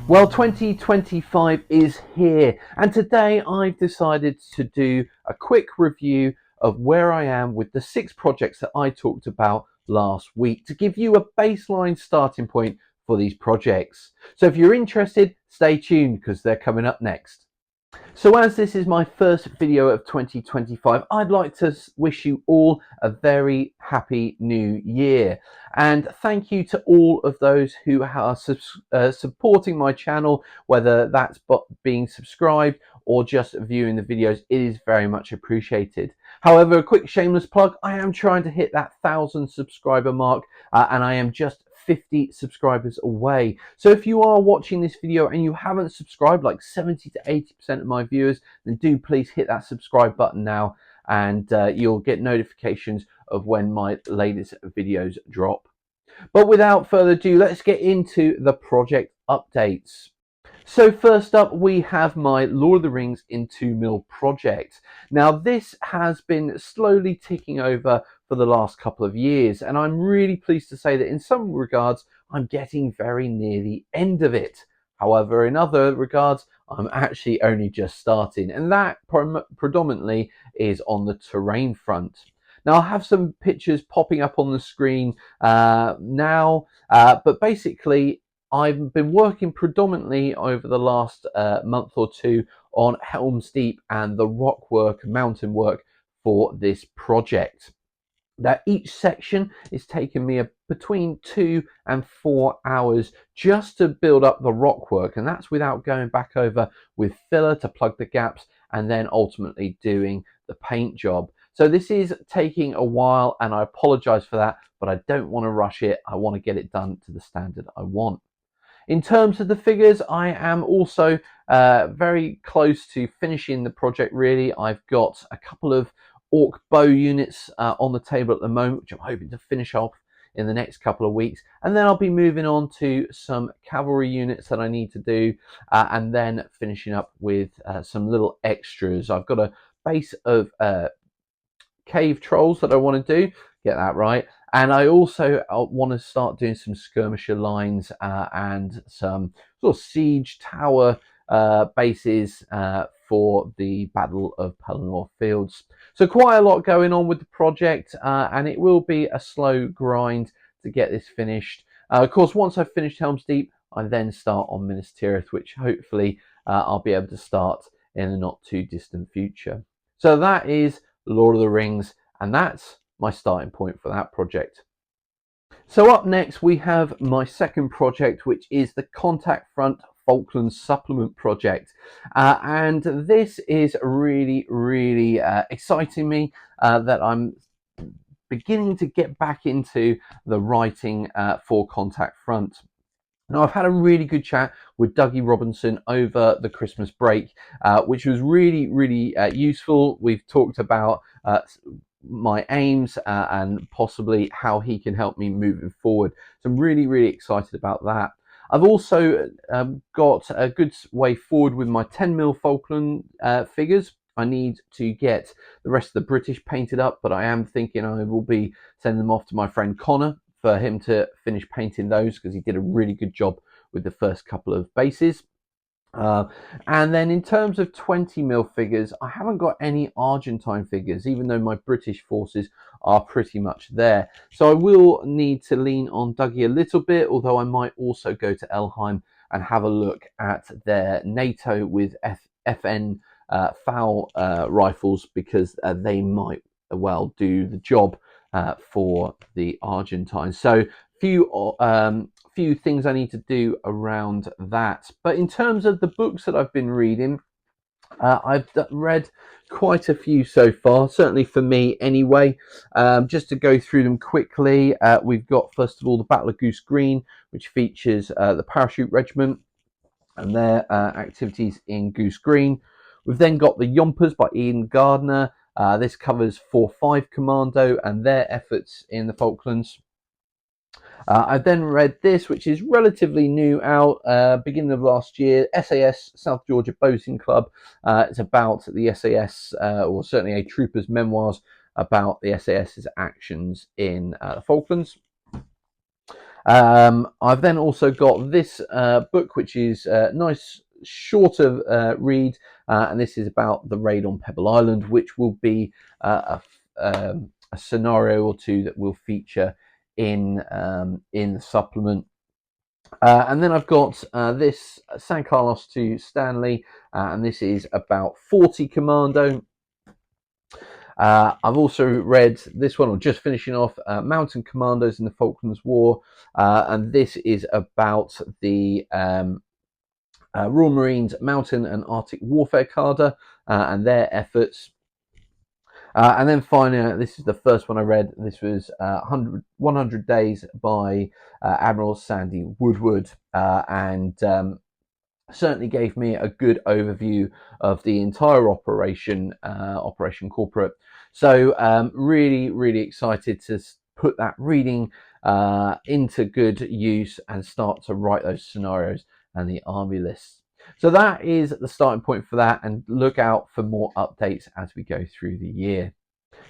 Well, 2025 is here, and today I've decided to do a quick review of where I am with the 6 projects that I talked about last week to give you a baseline starting point for these projects. So if you're interested, stay tuned because they're coming up next. So as this is my first video of 2025, I'd like to wish you all a very happy new year. And thank you to all of those who are supporting my channel, whether that's being subscribed or just viewing the videos. It is very much appreciated. However, a quick shameless plug, I am trying to hit that 1,000 subscriber mark and I am just 50 subscribers away. So if you are watching this video and you haven't subscribed, like 70 to 80% of my viewers, then do please hit that subscribe button now, and you'll get notifications of when my latest videos drop. But without further ado, let's get into the project updates. So first up, we have my Lord of the Rings in 2 mil project. Now this has been slowly ticking over for the last couple of years, and I'm really pleased to say that in some regards, I'm getting very near the end of it. However, in other regards, I'm actually only just starting, and that predominantly is on the terrain front. Now I'll have some pictures popping up on the screen now, but basically I've been working predominantly over the last month or two on Helm's Deep and the rock work, mountain work for this project. Now each section is taking me between 2 and 4 hours just to build up the rock work, and that's without going back over with filler to plug the gaps and then ultimately doing the paint job. So this is taking a while, and I apologize for that, but I don't want to rush it. I want to get it done to the standard I want. In terms of the figures, I am also very close to finishing the project really. I've got a couple of orc bow units on the table at the moment, which I'm hoping to finish off in the next couple of weeks. And then I'll be moving on to some cavalry units that I need to do, and then finishing up with some little extras. I've got a base of cave trolls that I want to do, get that right, and I also want to start doing some skirmisher lines and some sort of siege tower bases for the Battle of Pelennor Fields. So quite a lot going on with the project, and it will be a slow grind to get this finished. Of course, once I've finished Helm's Deep, I then start on Minas Tirith, which hopefully I'll be able to start in the not too distant future. So that is Lord of the Rings, and that's my starting point for that project. So up next we have my second project, which is the Contact Front Falklands Supplement project, and this is really exciting me that I'm beginning to get back into the writing for Contact Front. Now, I've had a really good chat with Dougie Robinson over the Christmas break, which was really useful. We've talked about my aims and possibly how he can help me moving forward. So I'm really excited about that. I've also got a good way forward with my 10 mil Falkland figures. I need to get the rest of the British painted up, but I am thinking I will be sending them off to my friend Connor for him to finish painting those, because he did a really good job with the first couple of bases. And then in terms of 20 mil figures, I haven't got any Argentine figures, even though my British forces are pretty much there. So I will need to lean on Dougie a little bit, although I might also go to Elheim and have a look at their NATO with FN FAL rifles, because they might well do the job for the Argentines. So few things I need to do around that. But in terms of the books that I've been reading, I've read quite a few so far, certainly for me anyway. Just to go through them quickly, we've got first of all the Battle of Goose Green, which features the Parachute Regiment and their activities in Goose Green. We've then got the Yompers by Ian Gardner. This covers 4-5 Commando and their efforts in the Falklands. I then read this, which is relatively new out, beginning of last year, SAS South Georgia Boating Club. It's about the SAS, or certainly a trooper's memoirs about the SAS's actions in the Falklands. I've then also got this book, which is a nice shorter read, and this is about the raid on Pebble Island, which will be a scenario or two that will feature in the supplement. And then I've got this San Carlos to Stanley, and this is about 40 Commando. I've also read this one, or just finishing off, Mountain Commandos in the Falklands War, and this is about the Royal Marines Mountain and Arctic Warfare Cadre and their efforts. And then finally, this is the first one I read. This was 100 Days by Admiral Sandy Woodward, and certainly gave me a good overview of the entire operation, Operation Corporate. So really excited to put that reading into good use and start to write those scenarios and the army lists. So that is the starting point for that, and look out for more updates as we go through the year.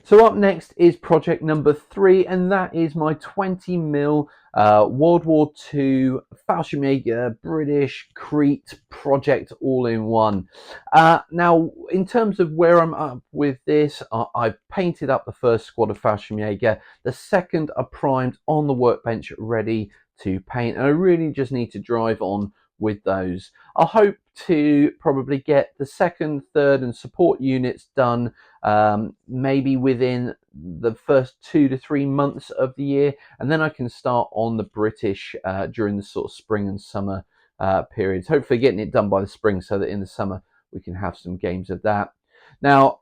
So up next is project number 3, and that is my 20mm World War II Fallschirmjäger British Crete project all in one. Now, in terms of where I'm up with this, I've painted up the first squad of Fallschirmjäger. The second are primed on the workbench, ready to paint, and I really just need to drive on with those. I hope to probably get the second, third, and support units done maybe within the first 2 to 3 months of the year, and then I can start on the British during the sort of spring and summer periods. Hopefully getting it done by the spring so that in the summer we can have some games of that. Now,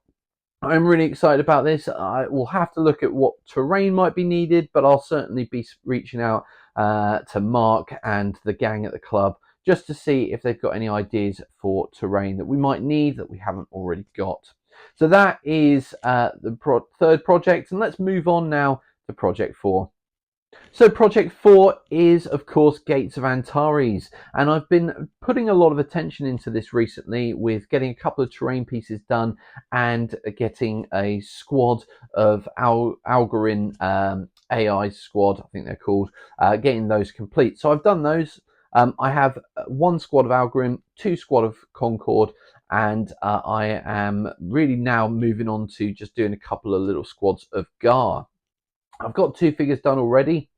I'm really excited about this. I will have to look at what terrain might be needed, but I'll certainly be reaching out to Mark and the gang at the club just to see if they've got any ideas for terrain that we might need that we haven't already got. So that is the third project, and let's move on now to project 4. So project 4 is, of course, Gates of Antares, and I've been putting a lot of attention into this recently with getting a couple of terrain pieces done and getting a squad of Algarin AI squad, I think they're called, getting those complete. So I've done those. I have 1 squad of Algarin, 2 squad of Concord, and I am really now moving on to just doing a couple of little squads of Gar. I've got 2 figures done already,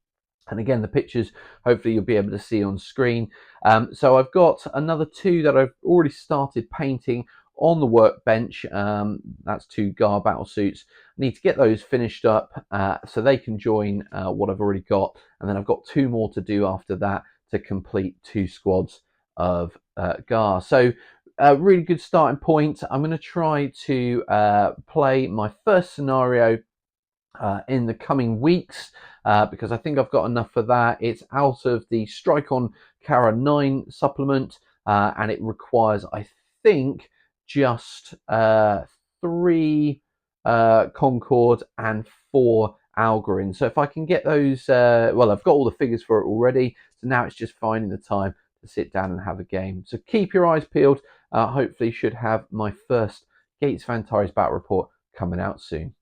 and again the pictures hopefully you'll be able to see on screen. So I've got another 2 that I've already started painting on the workbench. That's 2 Gar battle suits. I need to get those finished up so they can join what I've already got, and then I've got 2 more to do after that to complete 2 squads of Gar. So a really good starting point. I'm going to try to play my first scenario in the coming weeks because I think I've got enough for that. It's out of the Strike on Kara 9 supplement, and it requires, I think, just 3 Concord and 4 Algarin. So if I can get those, well, I've got all the figures for it already, so now it's just finding the time to sit down and have a game. So keep your eyes peeled. Hopefully should have my first Gates of Antares battle report coming out soon.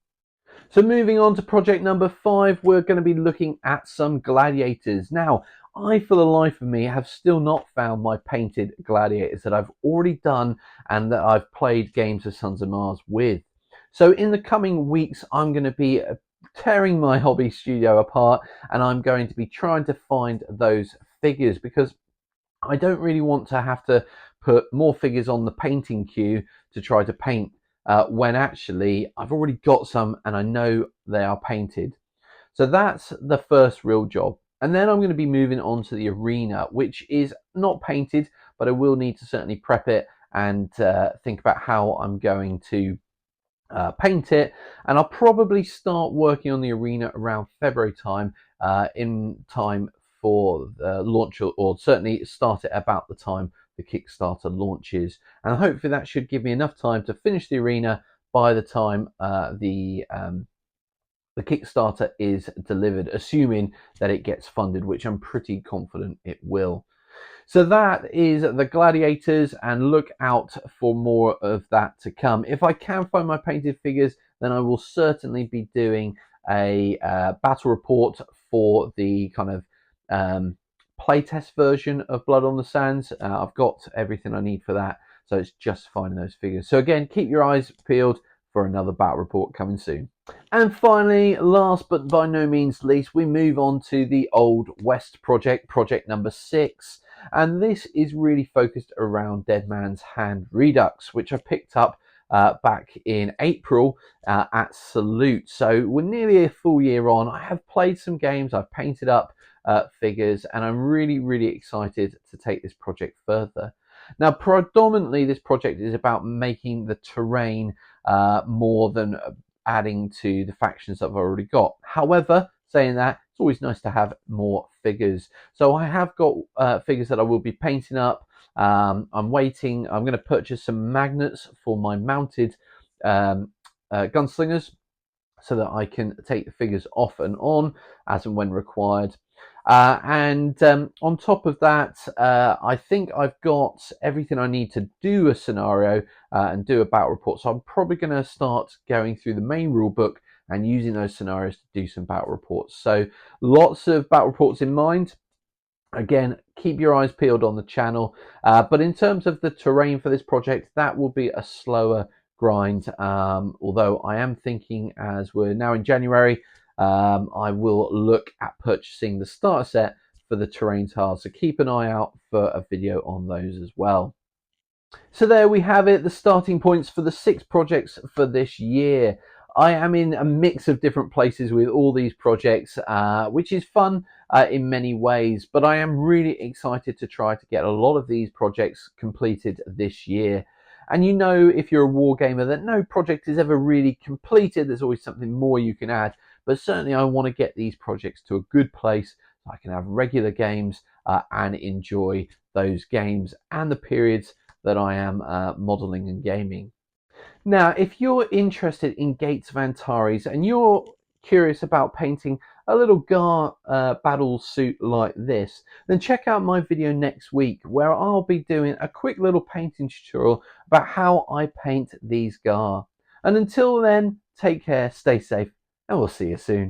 So moving on to project number 5, we're going to be looking at some Gladiators. Now, I, for the life of me, have still not found my painted Gladiators that I've already done and that I've played games of Sons of Mars with. So in the coming weeks, I'm going to be tearing my hobby studio apart, and I'm going to be trying to find those figures because I don't really want to have to put more figures on the painting queue to try to paint when actually I've already got some and I know they are painted. So that's the first real job. And then I'm going to be moving on to the arena, which is not painted, but I will need to certainly prep it and think about how I'm going to paint it. And I'll probably start working on the arena around February time, in time for the launch, or certainly start it about the time the Kickstarter launches, and hopefully that should give me enough time to finish the arena by the time the Kickstarter is delivered, assuming that it gets funded, which I'm pretty confident it will. So that is the Gladiators, and look out for more of that to come. If I can find my painted figures, then I will certainly be doing a battle report for the kind of playtest version of Blood on the Sands. I've got everything I need for that, so it's just finding those figures. So again, keep your eyes peeled for another battle report coming soon. And finally, last but by no means least, we move on to the Old West project, project number 6. And this is really focused around Dead Man's Hand Redux, which I picked up back in April at Salute. So we're nearly a full year on. I have played some games, I've painted up figures, and I'm really excited to take this project further. Now, predominantly this project is about making the terrain more than adding to the factions that I've already got. However, saying that, it's always nice to have more figures. So I have got figures that I will be painting up. I'm waiting. I'm going to purchase some magnets for my mounted gunslingers, so that I can take the figures off and on as and when required. And on top of that, I think I've got everything I need to do a scenario and do a battle report. So I'm probably going to start going through the main rule book and using those scenarios to do some battle reports. So lots of battle reports in mind. Again, keep your eyes peeled on the channel. But in terms of the terrain for this project, that will be a slower grind. Although I am thinking, as we're now in January, I will look at purchasing the starter set for the terrain tiles. So keep an eye out for a video on those as well. So there we have it, the starting points for the 6 projects for this year. I am in a mix of different places with all these projects, which is fun in many ways, but I am really excited to try to get a lot of these projects completed this year. And you know, if you're a wargamer, that no project is ever really completed. There's always something more you can add, but certainly I want to get these projects to a good place so I can have regular games and enjoy those games and the periods that I am modeling and gaming. Now, if you're interested in Gates of Antares and you're curious about painting a little Gar battle suit like this, then check out my video next week where I'll be doing a quick little painting tutorial about how I paint these Gar. And until then, take care, stay safe, and we'll see you soon.